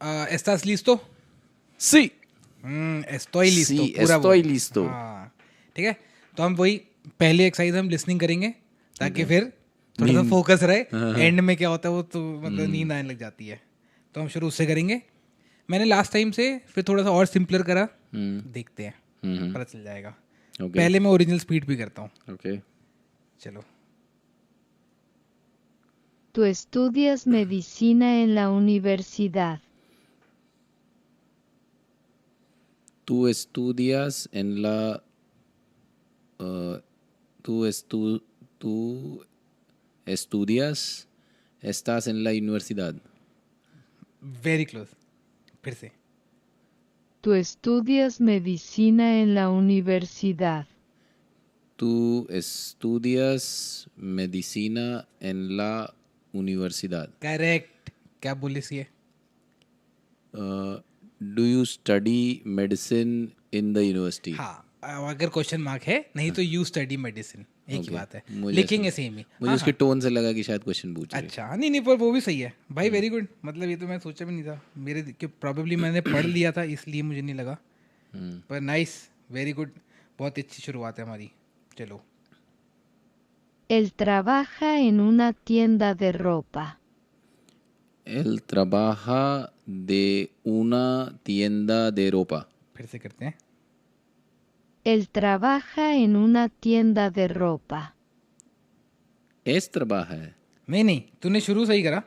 ¿Estás listo? Sí, Estoy listo. sí, पूरा estoy बोल। listo. हाँ, ठीक है। तो हम वही पहली एक्सरसाइज हम लिसनिंग करेंगे ताकि Okay. फिर थोड़ा सा नींद। फोकस रहे। हाँ। एंड में क्या होता है वो तो मतलब नींद आने लग जाती है। तो हम शुरू उससे करेंगे। मैंने लास्ट टाइम से फिर थोड़ा सा और सिंपलर करा, देखते हैं, पता चल जाएगा। Okay. पहले मैं ओरिजिनल स्पीड भी करता हूँ। Okay. चलो। Tú estudias medicina en la universidad. Tú estudias en la... tú estudias, estás en la universidad. Very close. फिर से। Tú estudias medicina en la universidad. Tú estudias medicina en la universidad. Correct. क्या बोले सी है? Do you study medicine in the university? हाँ, अगर question mark है, नहीं तो यू स्टडी मेडिसिन, एक ही Okay. बात है। मुझे लिखेंगे सेम ही। मुझे हाँ, उसके हाँ। टोन से लगा कि शायद क्वेश्चन पूछ रही है। अच्छा, नहीं नहीं, पर वो भी सही है भाई। Very good. मतलब ये तो मैं सोचा भी नहीं था मेरे कि प्रॉबेबली मैंने पढ़ लिया था इसलिए मुझे नहीं लगा। पर नाइस, वेरी गुड। बहुत अच्छी शुरुआत है हमारी। चलो। Él trabaja en una tienda de ropa. Él trabaja de una tienda de ropa. फिर से करते हैं। Él trabaja en una tienda de ropa. Es trabaja है। नहीं नहीं, तूने शुरू सही करा।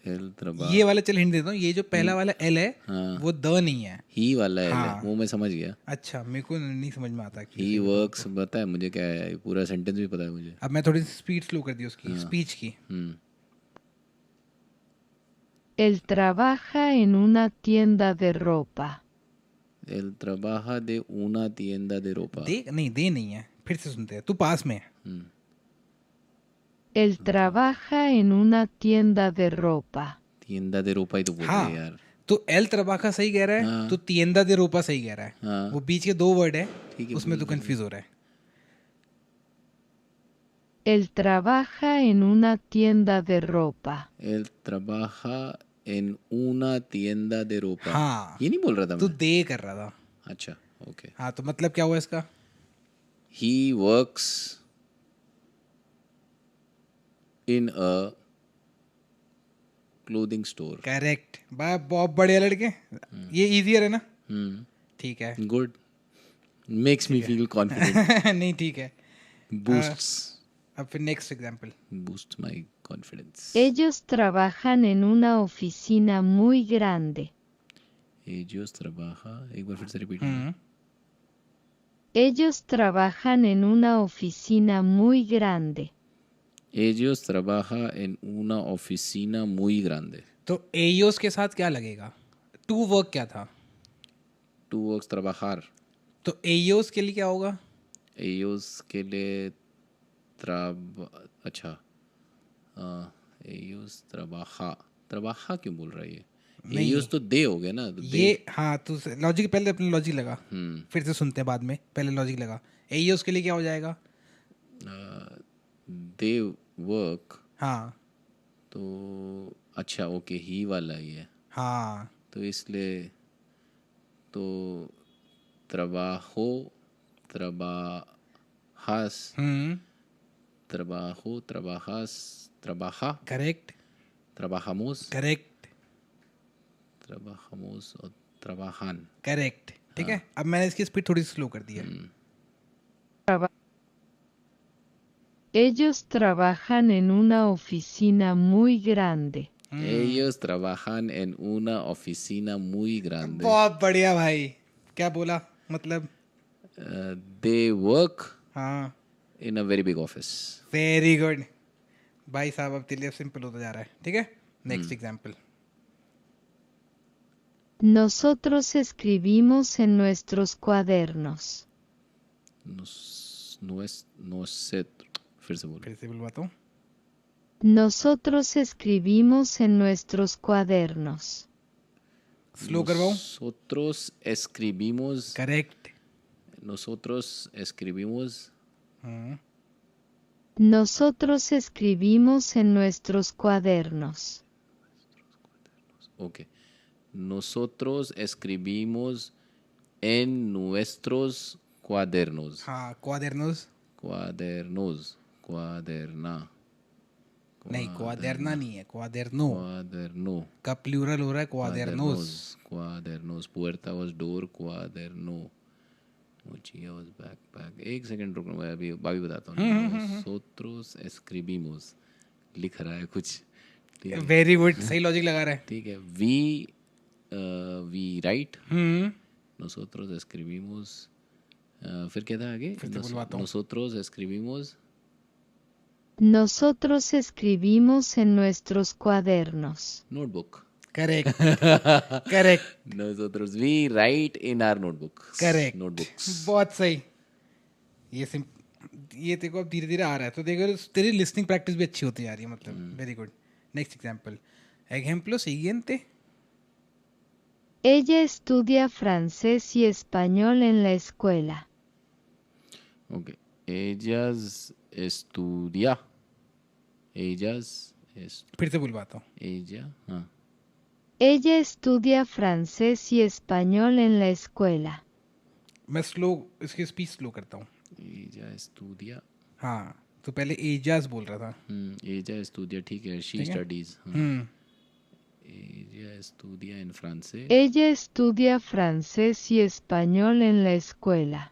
Él trabaja। ये वाला चल हिंट देता हूँ, ये जो पहला वाला एल है हाँ। वो द नहीं है। ही वाला है हाँ। वो मैं समझ गया। अच्छा, मेरे को नहीं समझ में आता कि ही वर्क्स पता है मुझे क्या है, पूरा सेंटेंस भी पता है मुझे। अब मैं थोड़ी स्पीड स्लो कर दी उसकी, स्पीच की। Él trabaja en una tienda de ropa. Él trabaja de una tienda de ropa। दे नहीं है। फिर से सुनते हैं, तू पास में है। Él trabaja en una tienda de ropa. tienda de ropa ही तो बोल रहे हैं यार। तो एल त्रबाखा सही कह रहा है, हाँ। तो तिएंदा दे रोपा सही कह रहा है। हाँ। वो बीच के दो वर्ड है, ठीक है, उसमें बोल तो कंफ्यूज हो रहा है। Él trabaja en una tienda de ropa. Él trabaja en una tienda de ropa। हाँ, ये नहीं बोल रहा था तू मैं। दे कर रहा था। अच्छा, ओके। हाँ, तो मतलब क्या हुआ इसका? He works in a clothing store। Correct. बहुत बढ़िया लड़के। ये इजियर है ना? ठीक है। Good, makes me feel confident. नहीं, ठीक है। बूस्ट्स अब फिर next example. Boost my confidence. Ellos trabajan en una oficina muy grande. Ellos trabaja, एक बार फिर से रिपीट करना। Ellos trabajan en una oficina muy grande. Ellos trabaja en una oficina muy grande। तो एयोस के साथ क्या लगेगा? टू वर्क क्या था? Tú works trabajar। तो एयोस के लिए क्या होगा? Ellos के लिए अच्छा, ellos trabaja क्यों बोल रहा है ये? नहीं। ellos तो दे हो गए ना, तो ये हाँ, तू लॉजिक पहले अपने लॉजिक लगा, फिर से सुनते हैं बाद में। पहले लॉजिक लगा। एयोस के लिए क्या हो जाएगा? They work. हाँ तो अच्छा, ओके, ही वाला ही है। हाँ, तो इसलिए तो trabajo, trabajas, trabajo, trabajas, trabaja, correct trabajamos, correct trabajamos और trabajan। करेक्ट। ठीक है, अब मैंने इसकी स्पीड थोड़ी स्लो कर दी है। Ellos trabajan en una oficina muy grande. Ellos trabajan en una oficina muy grande। बहुत बढ़िया भाई। क्या बोला मतलब? They work हाँ, in a very big office। Very good भाई साहब। अब तेरे लिए सिंपल होता जा रहा है। ठीक है, next example. Nosotros escribimos en nuestros cuadernos. फिर से बोल। फिर से बुलवाता हूँ। Nosotros escribimos en nuestros cuadernos. Slow करवाऊँ? Nosotros escribimos। Correct. Nosotros escribimos। Nosotros escribimos en nuestros cuadernos. Ok. Nosotros escribimos en nuestros cuadernos. हाँ cuadernos Cuadernos. Cuaderna. नहीं cuaderna नहीं है cuaderno Cuaderno. का प्लूरल हो रहा है cuadernos. Cuadernos. Puerta was door. Cuaderno. Mochila was backpack. एक second रुकना, मैं अभी बाकी बताता हूँ. Nosotros escribimos. लिख रहा है कुछ. ठीक है. वेरी गुड, सही लॉजिक लगा रहा है. ठीक है. We write. Nosotros escribimos. फिर क्या था आगे? फिर से बुलवाता हूँ. Nosotros escribimos. Nosotros escribimos en nuestros cuadernos. Notebook. Correct correct Nosotros we write in our notebooks. Correct Notebooks. बहुत सही. ये तेरे को अब धीरे धीरे आ रहा है, तो देखो तेरी लिसनिंग प्रैक्टिस भी अच्छी होती जा रही है, मतलब very good. Next example. Ejemplo siguiente. Ella estudia francés y español en la escuela. Okay. Ellas estudia. फिर से बुलवाता हूँ. Ella. हाँ. Ella estudia francés y español en la escuela. मैं स्लो इसकी स्पीच स्लो करता हूँ. Ella estudia. हाँ, तो पहले एजाज बोल रहा था. Ella estudia, ठीक है. She studies. Ella estudia en francés. Ella estudia francés y español en la escuela.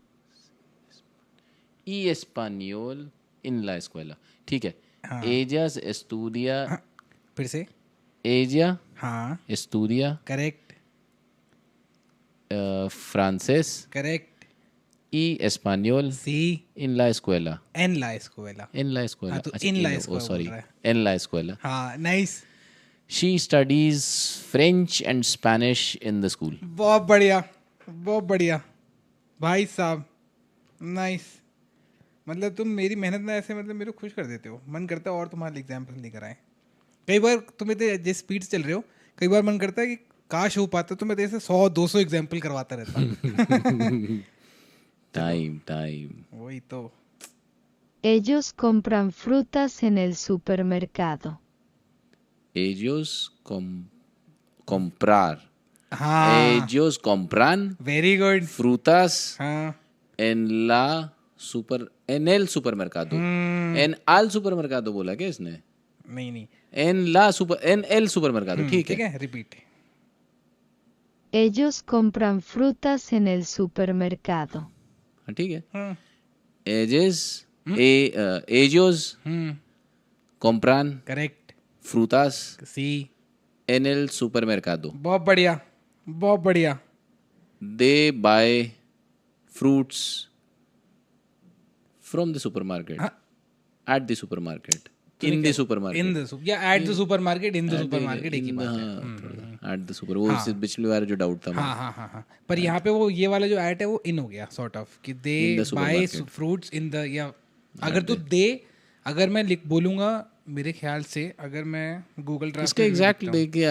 Y español en la escuela. ठीक है. हाँ. Ella estudia. हाँ, फिर से. Ella हाँ estudia correct francés correct. y español सी en la escuela. एन ला escuela. En la escuela. हाँ, तो अच्छा, in la oh, escuela sorry. बोल रहा है. En la escuela. हाँ nice. She studies French and Spanish in the school. बहुत बढ़िया बहुत बढ़िया भाई साहब. नाइस. मतलब तुम मेरी मेहनत में ऐसे मतलब मेरे को खुश कर देते हो. मन करता है और तुम्हारे एग्जाम्पल लेकर आए. कई बार तुम्हें तो जिस स्पीड से चल रहे हो, कई बार मन करता है कि काश हो पाता तो मैं तेरे से 100-200 एग्जाम्पल करवाता रहता. Time. वही तो. Ellos compran frutas en el supermercado. Ellos comprar. हाँ Ellos compran very good. frutas हाँ en el supermercado. En al supermercado बोला क्या इसने? नहीं en el supermercado. ठीक ठीक है. है. Repeat. Ellos compran frutas en el supermercado. हाँ, ठीक है. हाँ. Ellos compran correct. frutas सी. en el supermercado. बहुत बढ़िया बहुत बढ़िया. They buy fruits from the supermarket. हाँ. At the supermarket. In the supermarket. In the या at the supermarket. In the supermarket एक ही बात है. At the super. वो उससे पिछली बार जो डाउट था. हाँ हाँ हाँ हाँ. पर यहाँ पे वो ये वाला जो एट है वो इन हो गया सॉर्ट ऑफ कि they buy fruits in the, या अगर तू दे, अगर मैं लिख बोलूँगा मेरे ख्याल से, अगर मैं गूगल इसका ट्रांसलेट एग्जैक्ट देखिए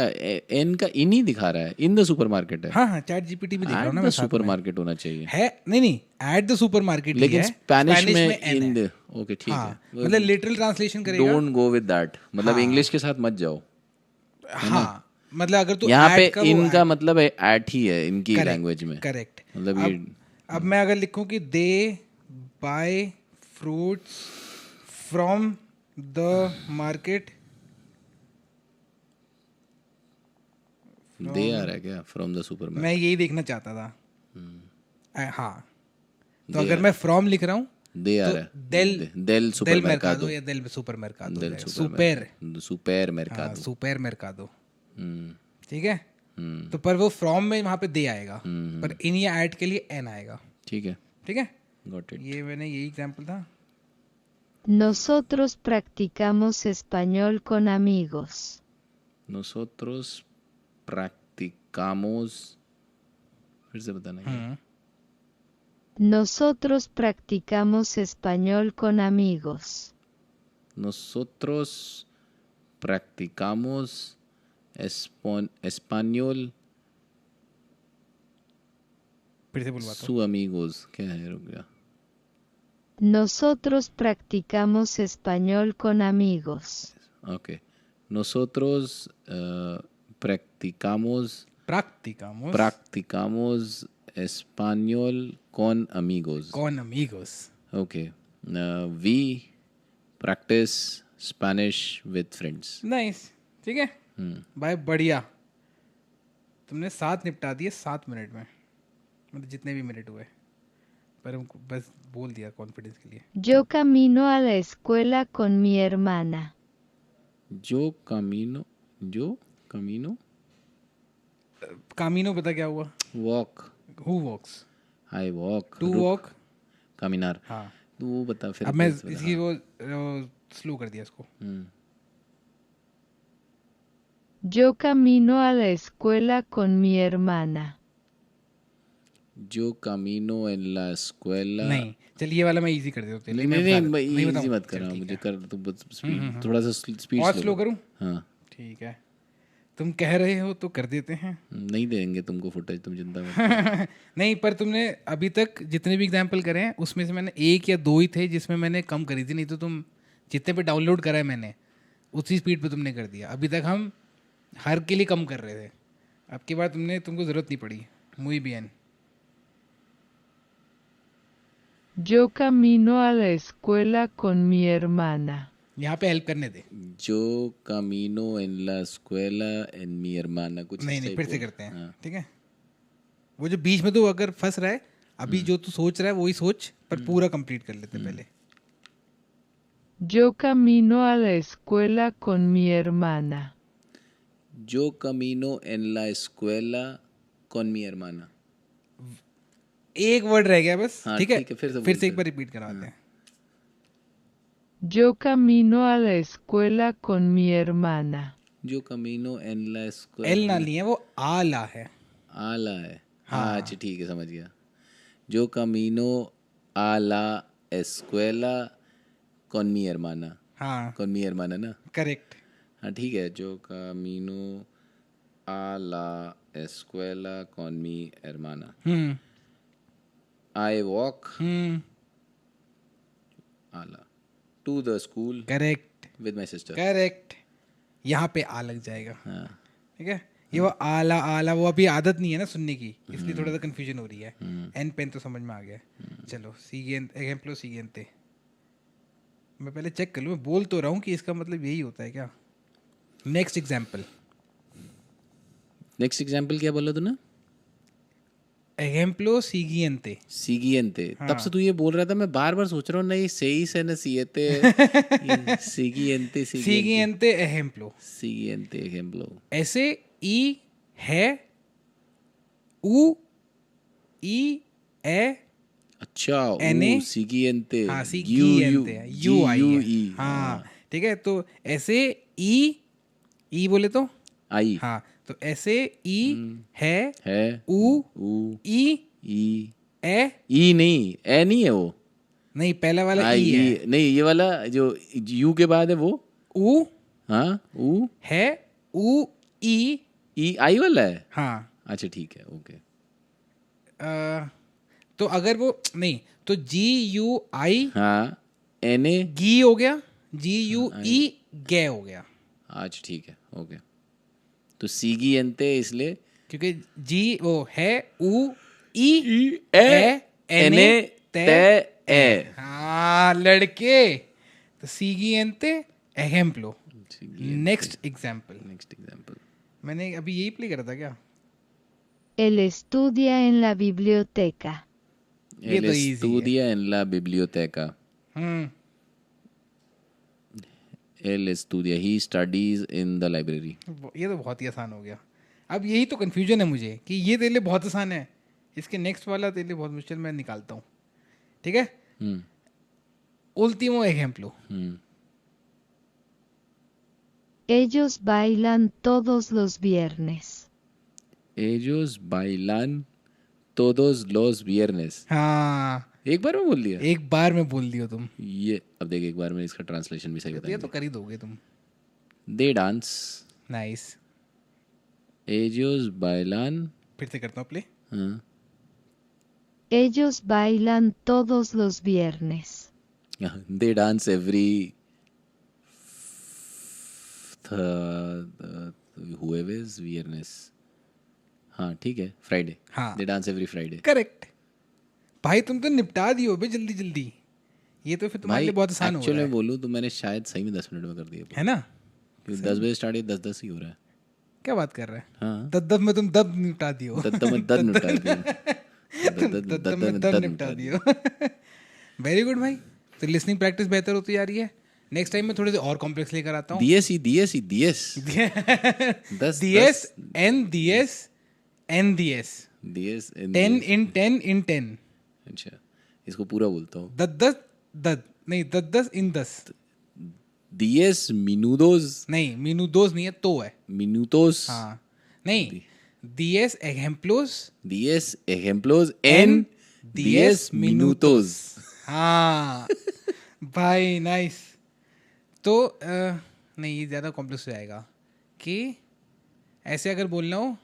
एन का इन ही दिखा रहा है. इन द सुपरमार्केट है. हाँ हाँ चैट जीपीटी भी देख रहा हूँ ना मैं. सुपरमार्केट होना चाहिए है नहीं एट द सुपरमार्केट. लेकिन स्पेनिश में इन द. ओके ठीक है. मतलब लिटरल ट्रांसलेशन करेगा. Don't go with that. मतलब इंग्लिश के साथ मत जाओ. हाँ मतलब अगर तू यहाँ पे इनका मतलब एट ही है इनकी लैंग्वेज में. करेक्ट. मतलब ये अब मैं अगर लिखूं कि they buy fruits from the market. They आ रहा है क्या फ्रॉम द सुपरमार्केट? मैं यही देखना चाहता था. हाँ तो अगर मैं फ्रॉम लिख रहा हूँ दे आ रहा है. del supermercado या del supermercado. del supermercado. supermercado. ठीक है. तो पर वो फ्रॉम में वहाँ पे दे आएगा, पर इन या ऐड के लिए एन आएगा. ठीक है. ठीक है. Got it. ये मैंने यही एग्जांपल था. Nosotros practicamos español con amigos. Nosotros practicamos. फिर से बताना. Nosotros practicamos español con amigos. Nosotros practicamos español. फिर से बुलवाता हूँ. Su amigos. क्या है? रुक गया. Nosotros practicamos español con amigos. Okay. Nosotros practicamos español con amigos. con amigos. Okay. We practice Spanish with friends. Nice, ठीक है भाई, बढ़िया। तुमने 7 निपटा दिए 7 मिनट में, मतलब जितने भी मिनट हुए, पर हमको बस बोल दिया कॉन्फिडेंस के लिए। Yo camino a la escuela con mi hermana. Yo camino कामिनो पता क्या हुआ? walk. Who walks? I walk. टू रुक, वॉक। caminar. हाँ, तू वो बता फिर। अब मैं कैसे बता? इसकी वो स्लो कर दिया इसको। Yo camino a la escuela con mi hermana. Yo camino en la escuela. नहीं, चलिए ये वाला मैं इजी कर देता हूँ तेरे लिए। नहीं मैं नहीं, बता- इजी बताऊँ? मत चल, करना ठीक मुझे, है। कर तू स्पीड थोड़ा सा स्पीड और स्लो करूँ? हाँ, ठीक है, तुम कह रहे हो तो कर देते हैं। नहीं देंगे तुमको फुटेज, तुम चिंता मत करो। नहीं, पर तुमने अभी तक जितने भी एग्जाम्पल करे हैं उसमें से मैंने 1 या 2 ही थे जिसमें मैंने कम करी थी, नहीं तो तुम जितने पे डाउनलोड करा है मैंने उसी स्पीड पे तुमने कर दिया। अभी तक हम हर के लिए कम कर रहे थे, अब की बार तुमको ज़रूरत नहीं पड़ी। muy bien। Yo camino a la escuela con mi hermana. यहाँ पे हेल्प करने दे। Yo camino en la escuela en mi hermana, कुछ नहीं ऐसा नहीं, ही फिर से बोल। करते हैं, हाँ। ठीक है? वो जो बीच में तो अगर फंस रहा है, अभी जो तू सोच रहा है वही सोच, पर पूरा कंप्लीट कर लेते पहले। Yo camino a la escuela con mi hermana. Yo camino en la escuela con mi hermana. एक वर्ड रह गया बस, हाँ, ठीक है? ठीक है, फिर से फिर बोल से एक फिर। बार रिपीट करवाते हैं। Yo camino a la escuela con mi hermana. Yo camino en la escuela. L ना लिए, वो आला है। आला है। हाँ, अच्छा ठीक है, समझ गया। Yo camino a la escuela con mi hermana. हाँ, Con mi hermana ना? करेक्ट। हाँ ठीक है। Yo camino a la escuela con mi hermana. I walk ala to the school correct with my sister. Correct, यहाँ पे आ लग जाएगा, हाँ, ठीक है? ये वो आला आला, वो अभी आदत नहीं है ना सुनने की, इसलिए थोड़ा सा कंफ्यूजन हो रही है। एन पेन तो समझ में आ गया। चलो ejemplo siguiente। मैं पहले चेक कर लूँ, मैं बोल तो रहा हूँ कि इसका मतलब यही होता है क्या? Next example. नेक्स्ट एग्जाम्पल क्या बोला तूने? ejemplo siguiente। Siguiente. तब से तू ये बोल रहा था, मैं बार बार सोच रहा हूँ नहीं सही से ना siete. Siguiente. siguiente ejemplo। Siguiente ejemplo. ऐसे ई है, उ ई ए, अच्छा, N-A? siguiente. हाँ, siguiente यू आई है। G-U-E. हाँ, ठीक है? तो ऐसे ई बोले तो आई हाँ, तो ऐसे ई है, उ ई ई ए, नहीं, ए नहीं है वो। नहीं, पहला वाला ई है। नहीं, ये वाला जो यू के बाद है वो उ हाँ ऊ है, उ ई आई वाला है। हाँ। अच्छा ठीक है, ओके। तो अगर वो नहीं, तो जी यू आई हाँ, एन ए गी हो गया, जी यू ई गे हो गया, अच्छा ठीक है, ओके। तो सीगी एनते इसलिए क्योंकि जी वो है, उ ई ए एन ए ते ए। हाँ लड़के, तो siguiente ejemplo। Next example. मैंने अभी यही प्ले करा था क्या? Él estudia en la biblioteca. ये तो easy है। estudia en la biblioteca. Él estudia, he studies in the library. ये तो बहुत ही आसान हो गया। अब यही तो कंफ्यूजन है मुझे कि ये तेरे लिए बहुत आसान है, इसके नेक्स्ट वाला तेरे लिए बहुत मुश्किल, मैं निकालता हूँ, ठीक है? Último ejemplo। Ellos bailan todos los viernes. Ellos bailan todos los viernes. हाँ, एक बार में बोल दिया। एक बार में बोल दियो तुम। ये अब देख, एक बार में इसका ट्रांसलेशन भी सही ये तो बताएंगे। कर ही दोगे तुम। They dance. Nice. Ellos bailan. फिर से करता हूँ प्ले। हाँ, Ellos bailan todos los viernes. they dance every Jueves, viernes. हाँ ठीक है, फ्राइडे. हाँ. They dance every Friday. Correct. भाई तुम तो निपटा दियो बे जल्दी जल्दी. ये तो फिर तुम्हारे लिए बहुत आसान हो एक्चुअली रहा मैं है. बोलूँ तो मैंने शायद सही में 10 मिनट में कर दिया. है ना? क्योंकि 10 बजे स्टार्ट 10:10 ही हो रहा है. क्या बात कर रहे हैं? हाँ. दब में तुम दब निपटा दियो. दद्दा में दद निपटा दिया. दब में दब निपटा दियो. वेरी गुड भाई. तो लिसनिंग प्रैक्टिस बेहतर होती जा रही है. नेक्स्ट टाइम मैं थोड़े से और कॉम्प्लेक्स लेकर आता हूँ. DS. DS and DS. DS. 10 in 10 in 10. अच्छा, इसको पूरा बोलता हूँ. दद नहीं, 10 in 10. DS minudos. नहीं, minudos नहीं है, तो है. Minutos. हाँ. नहीं, DS ejemplos ejemplos en 10 minutos. हाँ भाई नाइस. तो नहीं, ये ज़्यादा कॉम्प्लेक्स हो जाएगा कि ऐसे अगर बोलना हो.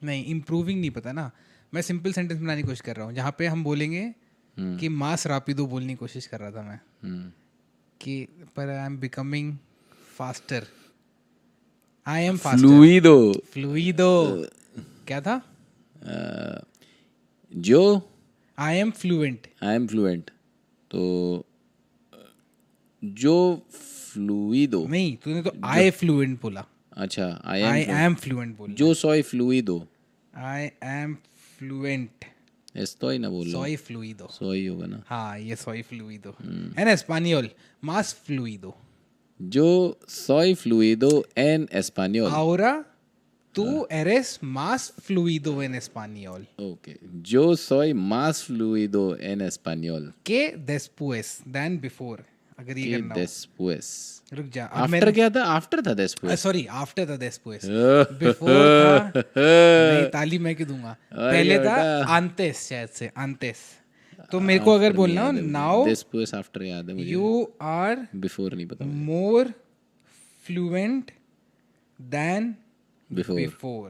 नहीं, इम्प्रूविंग नहीं पता ना. मैं सिंपल सेंटेंस बनाने की कोशिश कर रहा हूँ जहाँ पे हम बोलेंगे कि मास रापिडो बोलने की कोशिश कर रहा था मैं. कि पर I am becoming faster. I am faster. फ्लूइडो. क्या था? जो आई एम फ्लुएंट. तो जो फ्लूइडो. नहीं, तूने तो आई फ्लुएंट बोला. अच्छा, आई एम फ्लुएंट बोला. जो सोy fluido. I am fluent. estoy ना बोलो. सोई फ्लूइडो. soy होगा ना. हाँ, ये सोई फ्लूइडो है ना. español más fluido. Yo soy fluido en español. Ahora tú eres más fluido en español Okay. Yo soy más fluido en español. que después, than before. अगर ये Que करना हो. después. रुक जा. After क्या था? After था después. सॉरी, आफ्टर था después. Before था. नहीं, ताली मैं क्यों दूंगा. पहले था antes, शायद से antes. तो मेरे को अगर बोलना हो नाउ después after याद है मुझे. यू आर Before नहीं पता मुझे. More fluent than Before. Before.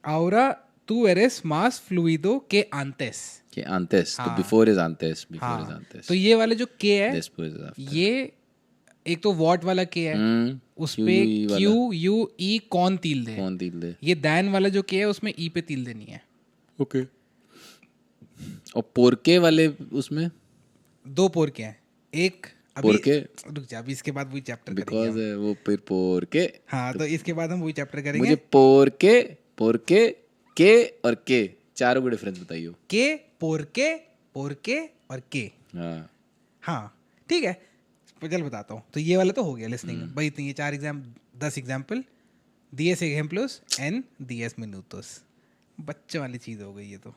ahora tú eres más fluido que antes. कि antes. तो before is antes. Before is हाँ. antes. तो ये वाले जो के है, Después is after. ये एक तो वॉट वाला के है. उस पे क्यू यू ई कौन तिल दे. कौन तिल दे. ये दैन वाला जो के है उसमें ई पे तिल देनी है. ओके. और पोरके वाले उसमें 2 पोर के हैं. एक अभी पोरके. रुक जा, अभी इसके बाद वही चैप्टर बिकॉज करेंगे. वो फिर पोरके. हाँ, तो इसके बाद हम वही चैप्टर मुझे करेंगे. पोरके के और के चारों को डिफरेंस बताइयो. के, पोरके और के. हाँ. हाँ ठीक है, चल बताता हूँ. तो ये वाला तो हो गया लिसनिंग. भाई इतनी, ये 10 example. DS ejemplos en 10 minutos. बच्चे वाली चीज़ हो गई ये तो.